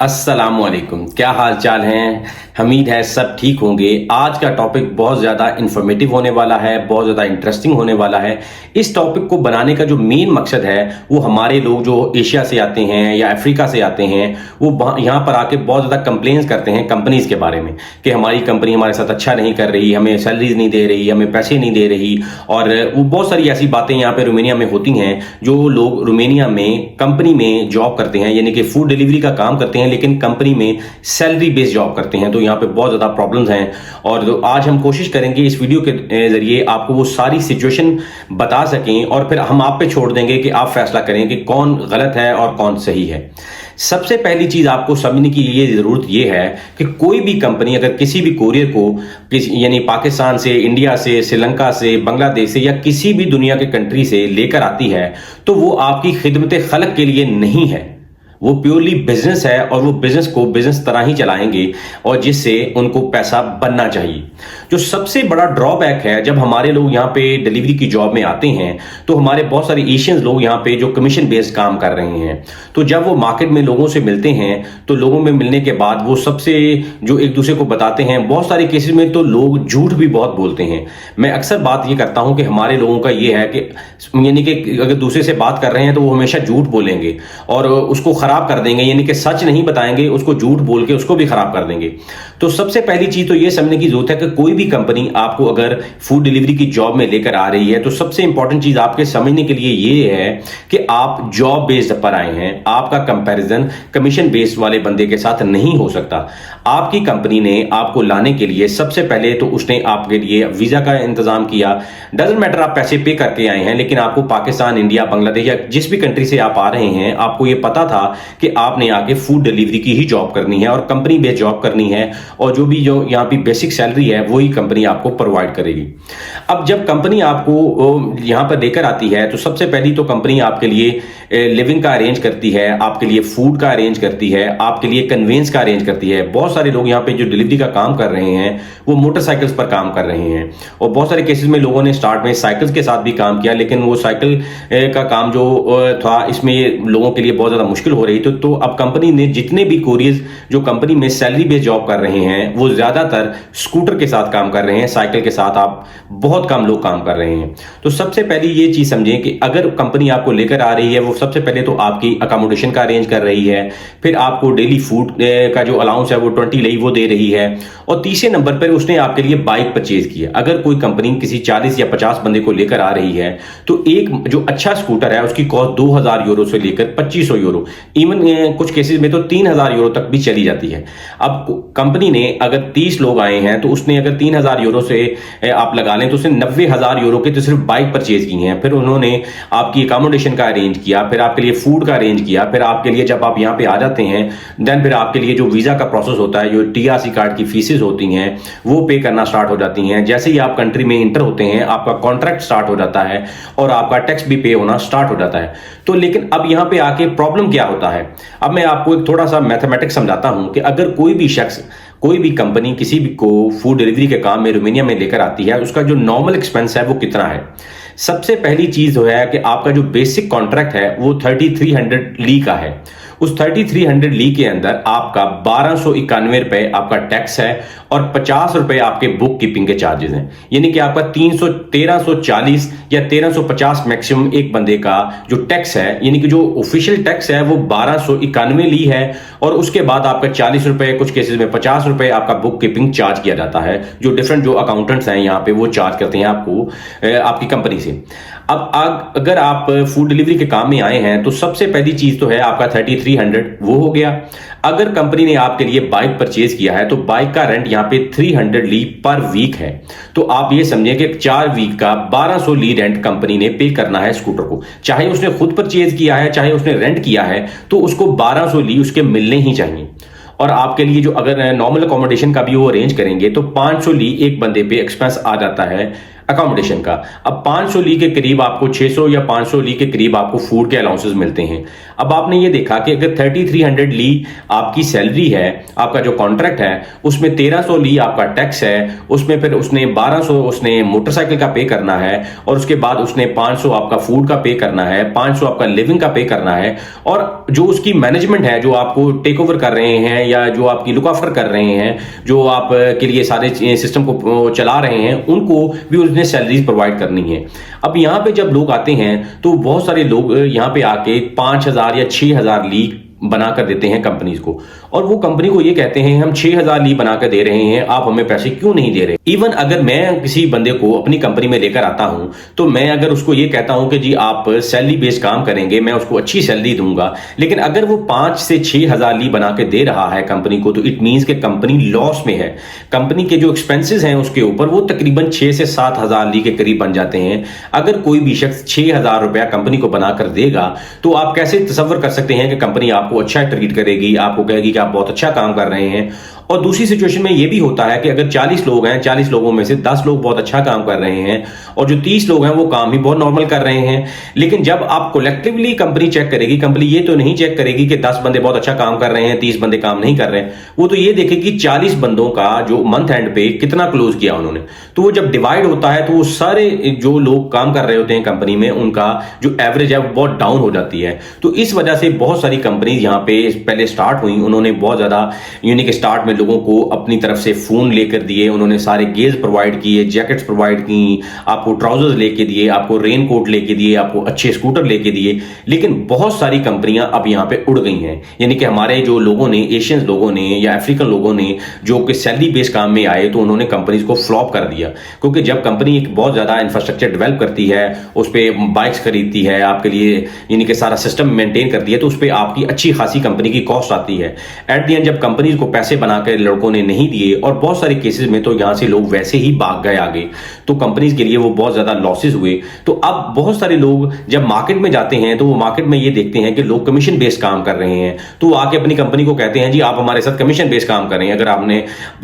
अस्सलामुअलैकुम, क्या हाल चाल हैं। हमीद है सब ठीक होंगे। आज का टॉपिक बहुत ज़्यादा इंफॉर्मेटिव होने वाला है, बहुत ज़्यादा इंटरेस्टिंग होने वाला है। इस टॉपिक को बनाने का जो मेन मकसद है वो हमारे लोग जो एशिया से आते हैं या अफ्रीका से आते हैं वो यहाँ पर आके बहुत ज़्यादा कंप्लेंट्स करते हैं कंपनीज़ के बारे में कि हमारी कंपनी हमारे साथ अच्छा नहीं कर रही, हमें सैलरीज नहीं दे रही, हमें पैसे नहीं दे रही। और वो बहुत सारी ऐसी बातें यहाँ पे रोमेनिया में होती हैं। जो लोग रोमेनिया में कंपनी में जॉब करते हैं, यानी कि फूड डिलीवरी का काम करते हैं, लेकिन कंपनी में सैलरी बेस्ड जॉब करते हैं, तो यहाँ पे बहुत ज़्यादा प्रॉब्लम्स हैं। और आज हम कोशिश करेंगे इस वीडियो के जरिए आपको वो सारी सिचुएशन बता सकें और फिर हम आप पे छोड़ देंगे कि आप फैसला करें कि कौन गलत है और कौन सही है। सबसे पहली चीज आपको समझने की ये जरूरत ये है कि कोई भी कंपनी अगर किसी भी कोरियर को यानी पाकिस्तान से, इंडिया से, श्रीलंका से, बांग्लादेश से या किसी भी दुनिया के कंट्री से लेकर आती है तो वो आपकी खिदमत खलक के लिए नहीं है। वो प्योरली बिजनेस है और वो बिजनेस को बिजनेस तरह ही चलाएंगे और जिससे उनको पैसा बनना चाहिए। जो सबसे बड़ा ड्रॉबैक है जब हमारे लोग यहाँ पे डिलीवरी की जॉब में आते हैं तो हमारे बहुत सारे एशियंस लोग यहाँ पे जो कमीशन बेस्ड काम कर रहे हैं, तो जब वो मार्केट में लोगों से मिलते हैं तो लोगों में मिलने के बाद वो सबसे जो एक दूसरे को बताते हैं, बहुत सारे केसेस में तो लोग झूठ भी बहुत बोलते हैं। मैं अक्सर बात ये करता हूं कि हमारे लोगों का ये है कि यानी कि अगर दूसरे से बात कर रहे हैं तो वो हमेशा झूठ बोलेंगे और उसको खराब कर देंगे, यानी कि सच नहीं बताएंगे, उसको झूठ बोल के उसको भी खराब कर देंगे। तो सबसे पहली चीज तो ये समझने की जरूरत है कि कोई भी कंपनी आपको अगर फूड डिलीवरी की जॉब में लेकर आ रही है तो सबसे इंपॉर्टेंट चीज आपके समझने के लिए ये है कि आप जॉब बेस्ड पर आए हैं। आपका कंपैरिजन कमीशन बेस्ड वाले बंदे के साथ नहीं हो सकता। आपकी कंपनी ने आपको लाने के लिए सबसे पहले तो उसने आपके लिए वीजा का इंतजाम किया। डजंट मैटर आप पैसे पे करके आए हैं, लेकिन आपको पाकिस्तान, इंडिया, बांग्लादेश या जिस भी कंट्री से आप आ रहे हैं आपको ये पता था कि आपने आगे फूड डिलीवरी की ही जॉब करनी है और कंपनी बेस्ड जॉब करनी है और जो यहाँ पे बेसिक सैलरी है वही कंपनी आपको प्रोवाइड करेगी। अब जब कंपनी आपको यहाँ पर लेकर आती है तो सबसे पहली तो कंपनी आपके लिए लिविंग का अरेंज करती है, आपके लिए फूड का अरेंज करती है, आपके लिए कन्वेंस का अरेंज करती है। बहुत सारे लोग यहाँ पे जो डिलीवरी का काम कर रहे हैं वो मोटरसाइकिल्स पर काम कर रहे हैं और बहुत सारे केसेस में लोगों ने स्टार्ट में साइकिल्स के साथ भी काम किया, लेकिन वो साइकिल का काम जो था इसमें लोगों के लिए बहुत ज्यादा मुश्किल हो रही थी। तो अब कंपनी ने जितने भी कोरियर्स जो कंपनी में सैलरी बेस्ड जॉब कर रहे हैं वो ज्यादातर स्कूटर के साथ काम कर रहे हैं, साइकिल के साथ आप बहुत कम लोग काम कर रहे हैं। तो सबसे पहली ये चीज समझें कि अगर कंपनी आपको लेकर आ रही है वो सबसे पहले तो आपकी अकोमोडेशन का अरेंज कर रही है, फिर आपको डेली फूड का जो अलाउंस है वो 20 लई वो दे रही है और तीसरे नंबर पर उसने आपके लिए बाइक परचेज किया। अगर कोई कंपनी किसी 40 या 50 बंदे को लेकर आ रही है तो एक जो अच्छा स्कूटर है उसकी कॉस्ट 2000 यूरो से लेकर 2500 यूरो, इवन कुछ केसेस में तो 3000 यूरो तक भी चली जाती है। अब कंपनी ने अगर 30 लोग आए हैं तो उसने अगर 3000 यूरो से आप लगा लें तो उसने 90,000 यूरो के तो सिर्फ बाइक परचेज की हैं। फिर उन्होंने आपकी अकोमोडेशन का अरेंज किया, फिर आपके लिए फूड का अरेंज किया, फिर आपके लिए जब आप यहाँ पे आ जाते हैं देन फिर आपके लिए जो वीजा का प्रोसेस होता है, जो टीआरसी कार्ड की फीसेस होती हैं वो पे करना स्टार्ट हो जाती हैं। जैसे ही आप कंट्री में इंटर होते हैं आपका कॉन्ट्रैक्ट स्टार्ट हो जाता है और आपका टैक्स भी पे होना स्टार्ट हो जाता है। तो लेकिन अब यहाँ पे आके प्रॉब्लम क्या होता है, अब मैं आपको एक थोड़ा सा मैथमेटिक्स समझाता हूं कि अगर कोई भी शख्स, कोई भी कंपनी किसी भी को फूड डिलीवरी के काम में रोमेनिया में लेकर आती है उसका जो नॉर्मल एक्सपेंस है वो कितना है। सबसे पहली चीज जो है कि आपका जो बेसिक कॉन्ट्रैक्ट है वो 3300 ली का है। उस 3300 ली के अंदर आपका 1291 रुपए आपका टैक्स है और 50 रुपए आपके बुक कीपिंग के चार्जेस हैं, यानी कि आपका 1340 या 1350 मैक्सिमम एक बंदे का जो टैक्स है, यानी कि जो ऑफिशियल टैक्स है वो 1291 ली है और उसके बाद आपका 40 रुपए, कुछ केसेस में 50 रुपए आपका बुक कीपिंग चार्ज किया जाता है, जो डिफरेंट जो अकाउंटेंट्स हैं यहाँ पे वो चार्ज करते हैं आपको आपकी कंपनी से। अब अगर आप फूड डिलीवरी के काम में आए हैं तो सबसे पहली चीज तो है आपका 3300 वो हो गया। अगर कंपनी ने आपके लिए बाइक परचेज किया है तो बाइक का रेंट यहाँ पे 300 ली पर वीक है। तो आप ये समझिए कि 4 वीक का 1200 ली रेंट कंपनी ने पे करना है स्कूटर को, चाहे उसने खुद परचेज किया है चाहे उसने रेंट किया है, तो उसको 1200 ली उसके मिलने ही चाहिए। और आपके लिए जो अगर नॉर्मल अकोमोडेशन का भी वो अरेंज करेंगे तो 500 ली एक बंदे पे एक्सपेंस आ जाता है अकोमोडेशन का। अब 500 ली के करीब आपको 600 या 500 ली के करीब आपको फूड के अलाउंसेस मिलते हैं। अब आपने ये देखा कि अगर 3300 ली आपकी सैलरी है, आपका जो कॉन्ट्रैक्ट है उसमें 1300 ली आपका टैक्स है, उसमें फिर उसने 1200 उसने मोटरसाइकिल का पे करना है, और उसके बाद उसने 500 आपका फूड का पे करना है, 500 आपका लिविंग का पे करना है, और जो उसकी मैनेजमेंट है, जो आपको टेक ओवर कर रहे हैं या जो आपकी लुक आफ्टर कर रहे हैं, जो आप के लिए सारे सिस्टम को चला रहे हैं, उनको भी उसने सैलरीज प्रोवाइड करनी है। अब यहां पे जब लोग आते हैं तो बहुत सारे लोग यहां पे आके 5000 या 6000 ली बनाकर देते हैं कंपनीज को, और वो कंपनी को ये कहते हैं हम 6000 ली बनाकर दे रहे हैं, आप हमें पैसे क्यों नहीं दे रहे। इवन अगर मैं किसी बंदे को अपनी कंपनी में लेकर आता हूं तो मैं अगर उसको ये कहता हूं कि जी आप सैलरी बेस्ड काम करेंगे, मैं उसको अच्छी सैलरी दूंगा, लेकिन अगर वो 5 से 6000 ली बना के दे रहा है कंपनी को, तो इट मींस कि कंपनी लॉस में है। कंपनी के जो एक्सपेंसेस हैं उसके ऊपर वो तकरीबन 6 से 7000 ली के करीब बन जाते हैं। अगर कोई भी शख्स 6000 रुपया कंपनी को बनाकर देगा तो आप कैसे तसव्वुर कर सकते हैं कि कंपनी आपको अच्छा ट्रीट करेगी, आपको कहेगी कि आप बहुत अच्छा काम कर रहे हैं। और दूसरी सिचुएशन में यह भी होता है कि अगर 40 लोग हैं, 40 लोगों में से 10 लोग बहुत अच्छा काम कर रहे हैं और जो 30 लोग हैं वो काम ही बहुत नॉर्मल कर रहे हैं। लेकिन जब आप कलेक्टिवली कंपनी चेक करेगी, कंपनी ये तो नहीं चेक करेगी कि 10 बंदे बहुत अच्छा काम कर रहे हैं, 30 बंदे काम नहीं कर रहे हैं, वो तो ये देखेगी 40 बंदों का जो मंथ एंड पे कितना क्लोज किया उन्होंने। तो वो जब डिवाइड होता है तो वो सारे जो लोग काम कर रहे होते हैं कंपनी में, उनका जो एवरेज है वो बहुत डाउन हो जाती है। तो इस वजह से बहुत सारी कंपनी यहाँ पे पहले स्टार्ट हुई, उन्होंने बहुत ज्यादा यूनिक स्टार्ट में लोगों को अपनी तरफ से फोन लेकर दिए, उन्होंने सारे गेयर्स प्रोवाइड किए, जैकेट्स प्रोवाइड की, आपको ट्राउजर्स लेके दिए, आपको रेन कोट लेके दिए, आपको अच्छे स्कूटर लेके दिए। लेकिन बहुत सारी कंपनियां अब यहां पे उड़ गई हैं, यानी कि हमारे जो लोगों ने, एशियंस लोगों ने या अफ्रीकन लोगों ने जो कि सैलरी बेस्ड काम में आए, तो उन्होंने कंपनीज को फ्लॉप कर दिया। क्योंकि जब कंपनी एक बहुत ज्यादा इंफ्रास्ट्रक्चर डेवलप करती है, उस पर बाइक्स खरीदती है आपके लिए, यानी कि सारा सिस्टम मेंटेन करती है, तो उस पर आपकी अच्छी खासी कंपनी की कॉस्ट आती है। एट द एंड जब कंपनीज को पैसे बनाकर लड़कों ने नहीं दिए, और बहुत सारे केसेस में तो यहां से लोग वैसे ही भाग गए आगे, तो कंपनीज के लिए वो बहुत ज्यादा लॉसेस हुए। तो अब बहुत सारे लोग जब मार्केट में जाते हैं तो वो मार्केट में ये देखते हैं कि लोग कमीशन बेस्ड काम कर रहे हैं, तो वो आके अपनी कंपनी को कहते हैं जी आप हमारे साथ कमीशन बेस्ड काम करें, अगर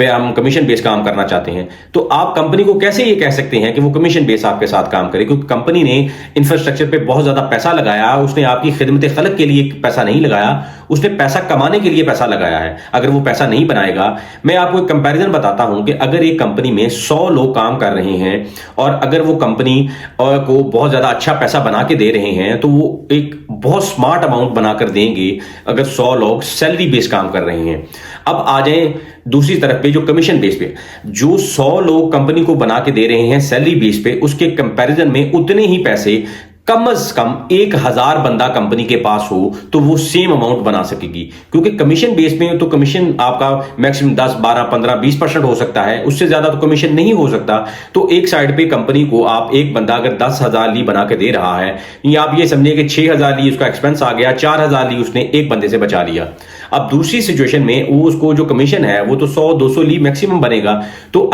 हम कमीशन बेस्ड काम करना चाहते हैं। तो आप कंपनी को कैसे ये कह सकते हैं कि वो कमीशन बेस्ड आपके साथ काम करे, क्योंकि कंपनी ने इंफ्रास्ट्रक्चर पे बहुत ज्यादा पैसा लगाया, उसने आपकी खिदमत खलक के लिए पैसा नहीं लगाया, उसने पैसा कमाने के लिए पैसा लगाया है। अगर वो पैसा नहीं बनाएगा, मैं आपको एक कंपैरिजन बताता हूं कि अगर एक कंपनी में 100 लोग काम कर रहे हैं और अगर वो कंपनी को बहुत ज्यादा अच्छा पैसा बना के दे रहे हैं, तो वो एक बहुत स्मार्ट अमाउंट बनाकर देंगे अगर 100 लोग सैलरी बेस्ड काम कर रहे हैं। अब आ जाएं दूसरी तरफ पे, जो कमीशन बेस पे जो 100 लोग कंपनी को बना के दे रहे हैं सैलरी बेस पे, उसके कंपैरिजन में उतने ही पैसे कम से कम 1000 बंदा कंपनी के पास हो तो वो सेम अमाउंट बना सकेगी। क्योंकि कमीशन बेस में तो कमीशन आपका मैक्सिमम 10, 12, 15, 20% हो सकता है, उससे ज्यादा तो कमीशन नहीं हो सकता। तो एक साइड पे कंपनी को आप एक बंदा अगर 10,000 ली बना के दे रहा है, या आप ये समझिए कि 6000 ली उसका एक्सपेंस आ गया, 4000 ली उसने एक बंदे से बचा लिया। अब दूसरी सिचुएशन में वो उसको जो कमीशन है वो तो 100-200 ली मैक्सिमम बनेगा। तो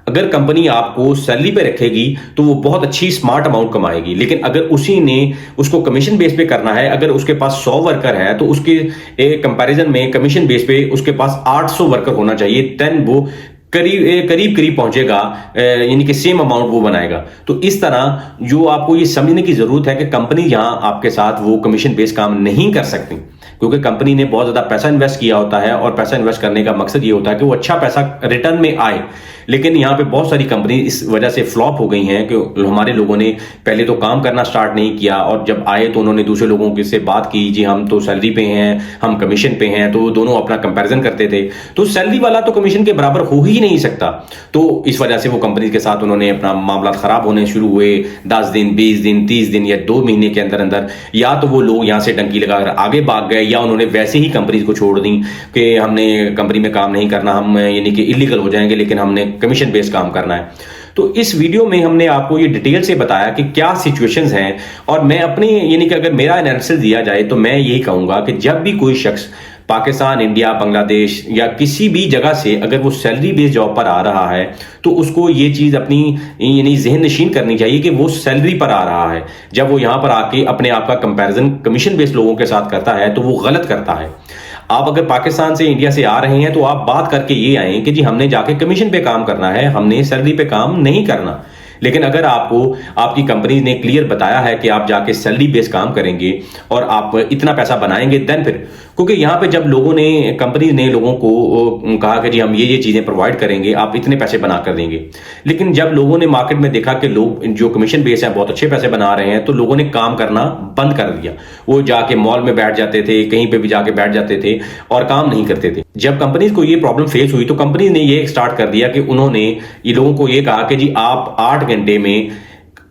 अगर कंपनी आपको सैलरी पे रखेगी तो वो बहुत अच्छी स्मार्ट अमाउंट कमाएगी। लेकिन अगर उसी ने उसको कमीशन बेस पे करना है, अगर उसके पास 100 वर्कर है तो उसके कंपैरिजन में कमीशन बेस पे उसके पास 800 वर्कर होना चाहिए, देन वो करीब पहुंचेगा, यानी कि सेम अमाउंट वो बनाएगा। तो इस तरह जो आपको ये समझने की जरूरत है कि कंपनी यहां आपके साथ वो कमीशन बेस्ड काम नहीं कर सकती, क्योंकि कंपनी ने बहुत ज्यादा पैसा इन्वेस्ट किया होता है, और पैसा इन्वेस्ट करने का मकसद ये होता है कि वो अच्छा पैसा रिटर्न में आए। लेकिन यहाँ पे बहुत सारी कंपनी इस वजह से फ्लॉप हो गई हैं कि हमारे लोगों ने पहले तो काम करना स्टार्ट नहीं किया, और जब आए तो उन्होंने दूसरे लोगों से बात की, जी हम तो सैलरी पे हैं, हम कमीशन पे हैं, तो दोनों अपना कंपैरिजन करते थे। तो सैलरी वाला तो कमीशन के बराबर हो ही नहीं सकता। तो इस वजह से वो कंपनी के साथ उन्होंने अपना मामला खराब होने शुरू हुए। 10 दिन, 20 दिन, 30 दिन या 2 महीने के अंदर अंदर या तो वो लोग यहाँ से डंकी लगाकर आगे भाग गए, या उन्होंने वैसे ही कंपनीज को छोड़ दी कि हमने कंपनी में काम नहीं करना, हम यानी कि इलीगल हो जाएंगे, लेकिन हमने कमीशन बेस्ड काम करना है। तो इस वीडियो में हमने आपको ये डिटेल से बताया कि क्या सिचुएशंस हैं, और मैं अपनी यानी कि अगर मेरा एनालिसिस दिया जाए तो मैं यही कहूंगा कि जब भी कोई शख्स पाकिस्तान, इंडिया, बांग्लादेश या किसी भी जगह से अगर वो सैलरी बेस्ड जॉब पर आ रहा है, तो उसको ये चीज अपनी यानी जहन नशीन करनी चाहिए कि वो सैलरी पर आ रहा है। जब वो यहां पर आके अपने आप का कंपैरिजन कमीशन बेस्ड लोगों के साथ करता है तो वो गलत करता है। आप अगर पाकिस्तान से, इंडिया से आ रहे हैं तो आप बात करके ये आए कि जी हमने जाके कमीशन पे काम करना है, हमने सैलरी पे काम नहीं करना। लेकिन अगर आपको आपकी कंपनी ने क्लियर बताया है कि आप जाके सैलरी बेस्ड काम करेंगे और आप इतना पैसा बनाएंगे, देन फिर, क्योंकि यहाँ पे जब लोगों ने, कंपनी ने लोगों को कहा कि जी हम ये चीजें प्रोवाइड करेंगे, आप इतने पैसे बना कर देंगे, लेकिन जब लोगों ने मार्केट में देखा कि लोग जो कमीशन बेस है बहुत अच्छे पैसे बना रहे हैं, तो लोगों ने काम करना बंद कर दिया। वो जाके मॉल में बैठ जाते थे, कहीं पे भी जाके बैठ जाते थे और काम नहीं करते थे। जब कंपनीज को ये प्रॉब्लम फेस हुई तो कंपनी ने ये स्टार्ट कर दिया कि उन्होंने ये लोगों को ये कहा कि जी आप 8 घंटे में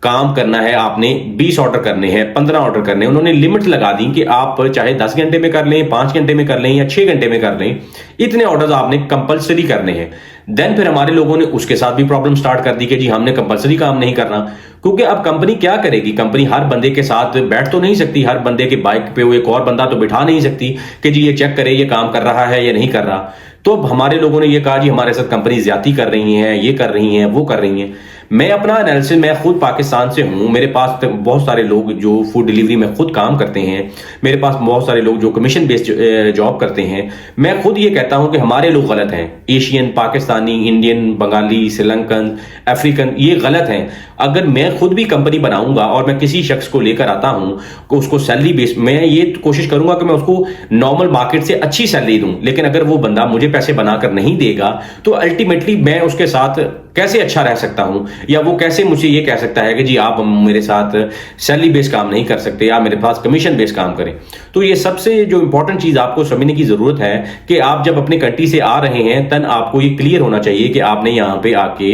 काम करना है, आपने 20 ऑर्डर करने हैं, 15 ऑर्डर करने हैं। उन्होंने लिमिट लगा दी कि आप चाहे 10 घंटे में कर लें, 5 घंटे में कर लें या 6 घंटे में कर लें, इतने ऑर्डर्स आपने कंपलसरी करने हैं। देन फिर हमारे लोगों ने उसके साथ भी प्रॉब्लम स्टार्ट कर दी कि जी हमने कंपलसरी काम नहीं करना, क्योंकि अब कंपनी क्या करेगी? कंपनी हर बंदे के साथ बैठ तो नहीं सकती, हर बंदे के बाइक पे वो एक और बंदा तो बिठा नहीं सकती कि जी ये चेक करे ये काम कर रहा है या नहीं कर रहा। तो अब हमारे लोगों ने ये कहा जी हमारे साथ कंपनी ज्यादती कर रही है, ये कर रही है, वो कर रही है। मैं अपना एनालिसिस, मैं खुद पाकिस्तान से हूं, मेरे पास बहुत सारे लोग जो फूड डिलीवरी में खुद काम करते हैं, मेरे पास बहुत सारे लोग जो कमीशन बेस्ड जॉब करते हैं। मैं खुद ये कहता हूं कि हमारे लोग गलत हैं, Asian, Pakistani, Indian, Bengali, Sri Lankan, African, ये गलत हैं। अगर मैं खुद भी कंपनी बनाऊंगा और मैं किसी शख्स को लेकर आता हूं को उसको सैलरी बेस, मैं ये कोशिश करूंगा कि मैं उसको नॉर्मल मार्केट से अच्छी सैलरी दूं, लेकिन अगर वो बंदा मुझे पैसे बनाकर नहीं देगा तो अल्टीमेटली मैं उसके साथ कैसे अच्छा रह सकता हूं, या वो कैसे मुझे ये कह सकता है कि जी आप मेरे साथ सैलरी बेस्ड काम नहीं कर सकते, या मेरे पास कमीशन बेस्ड काम करें। तो ये सबसे जो इंपॉर्टेंट चीज आपको समझने की जरूरत है कि आप जब अपने कंट्री से आ रहे हैं तब आपको ये क्लियर होना चाहिए कि आपने यहां पे आके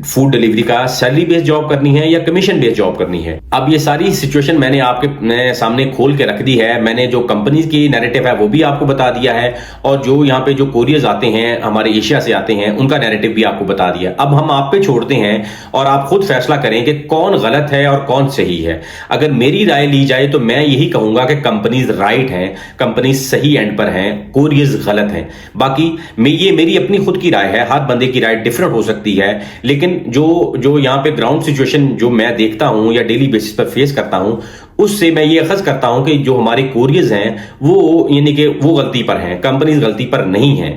फूड डिलीवरी का सैलरी बेस्ड जॉब करनी है या कमीशन बेस्ड जॉब करनी है। अब ये सारी सिचुएशन मैंने आपके सामने खोल के रख दी है। मैंने जो कंपनीज की नैरेटिव है वो भी आपको बता दिया है, और जो यहाँ पे जो कोरियर्स आते हैं हमारे एशिया से आते हैं उनका नैरेटिव भी आपको बता दिया। अब हम आप पे छोड़ते हैं और आप खुद फैसला करें कि कौन गलत है और कौन सही है। अगर मेरी राय ली जाए तो मैं यही कहूंगा कि कंपनीज राइट हैं, कंपनीज सही एंड पर हैं, कोरियर्स गलत हैं। बाकी ये मेरी अपनी खुद की राय है, हर बंदे की राय डिफरेंट हो सकती है, लेकिन जो यहाँ पे ग्राउंड सिचुएशन जो मैं देखता हूं या डेली बेसिस पर फेस करता हूं, उससे मैं ये अखज़ करता हूं कि जो हमारे कोरियर्स हैं वो यानी कि वो गलती पर हैं, कंपनीज गलती पर नहीं है।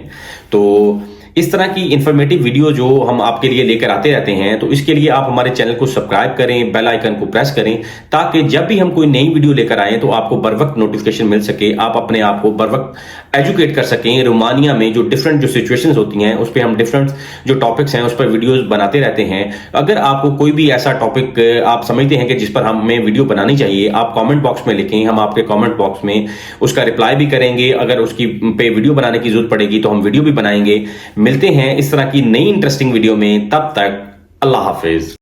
तो इस तरह की इंफॉर्मेटिव वीडियो जो हम आपके लिए लेकर आते रहते हैं, तो इसके लिए आप हमारे चैनल को सब्सक्राइब करें, बेल आइकन को प्रेस करें, ताकि जब भी हम कोई नई वीडियो लेकर आए तो आपको बर वक्त नोटिफिकेशन मिल सके, आप अपने आप को बर वक्त एजुकेट कर सकें। रोमानिया में जो डिफरेंट जो सिचुएशंस होती हैं उस पर हम डिफरेंट जो टॉपिक्स हैं उस पर वीडियोस बनाते रहते हैं। अगर आपको कोई भी ऐसा टॉपिक आप समझते हैं कि जिस पर हमें वीडियो बनानी चाहिए, आप कमेंट बॉक्स में लिखें, हम आपके कमेंट बॉक्स में उसका रिप्लाई भी करेंगे। अगर उसकी पे वीडियो बनाने की जरूरत पड़ेगी तो हम वीडियो भी बनाएंगे। मिलते हैं इस तरह की नई इंटरेस्टिंग वीडियो में, तब तक अल्लाह हाफिज।